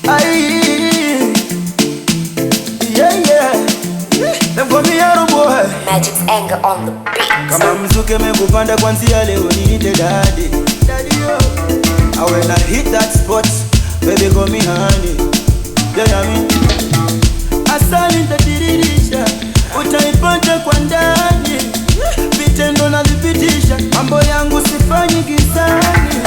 Aye, yeah, yeah. Them call me Yaro boy. Magic's anger on the beat. Kama mzuke mekupanda kwanzia leo niite daddy. Daddy yo. And when I hit that spot, baby call me honey. Yeah, I mean. Asali nitatirisha, utaipata kwa ndani. Vitendo na vipitisha, mambo yangu sifanyi gizani.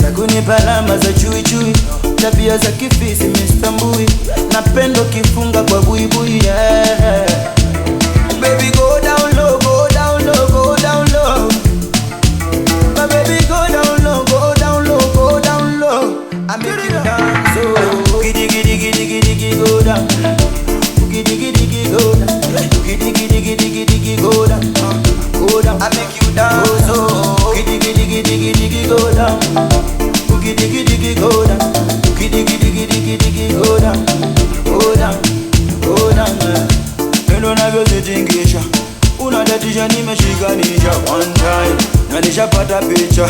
Sakunipa alama za chui chui, tabia za kifisi Mr. Mbui. Napendo kifunga kwa buibui, yeah. Baby go down low, go down low, go down low. My baby go down low, go down low, go down low. I make you dance, so giddy giddy giddy giddy giddy go down. Giddy giddy giddy go down. Giddy giddy giddy giddy giddy go down. Go down. I make you dance, so giddy giddy giddy giddy giddy go down. Giddy giddy giddy go down. Giddy giddy giddy giddy giddy go down. Go down, go down. Neno navyozitingisha, unadatisha nimeshikanisha one time. Na nishapata picha,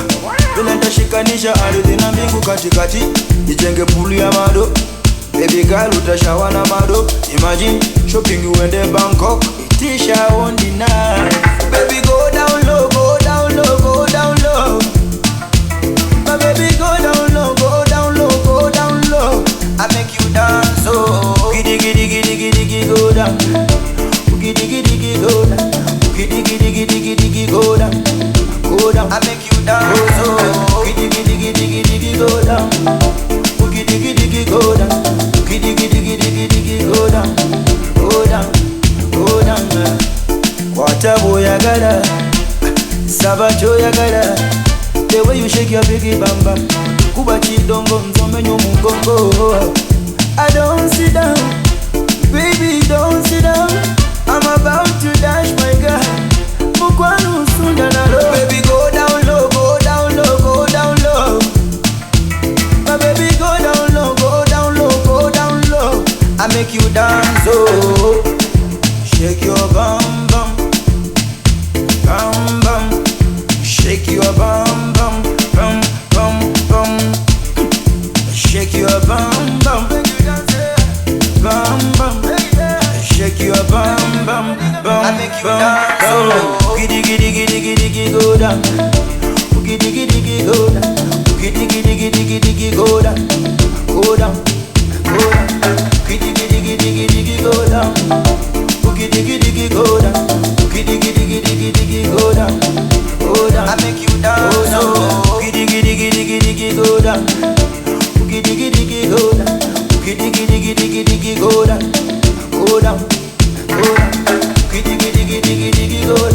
vile nitashikanisha ardhi na mbingu katikati. Nijenge pool ya mado, baby girl utashawa na mado. Imagine shopping uende Bangkok, itisha on the night. Baby go down low, go down low, go down low. My baby go down low, go down low, go down low. I make you dance, so giddy giddy giddy giddy giddy go down. Giddy giddy giddy go down. Giddy giddy giddy giddy giddy go down. Go down. I make you dance, so giddy giddy giddy giddy giddy go down. Giddy giddy giddy go down. Giddy giddy giddy giddy giddy go down. Go down, go down. Kwata boya gada, sabacho ya gada. The way you shake your biggie bam bam, kuba chidongo nzome nyumugongo. I don't sit down, baby don't sit down. I'm about to dash my girl. Mukwanu sunda na low. Baby go down low, go down low, go down low. My baby go down low, go down low, go down low. I make you dance, oh. Shake your bum bum, bum bum. Shake your bum bum, bum bum bum. Shake your bum bum, bum bum. Shake your bum bum bum. I make you dance, so giddy giddy giddy giddy giddy go down. Giddy giddy giddy go down. Giddy giddy giddy giddy giddy go down. Go down, go down. Giddy giddy giddy giddy giddy go down. Giddy giddy giddy go down. Giddy giddy giddy giddy giddy go down. Go down. I make you dance, so giddy giddy giddy giddy giddy go down. Giddy giddy giddy go down. Giddy giddy giddy giddy giddy go down. Go down, go down. Giddy giddy giddy giddy giddy go down.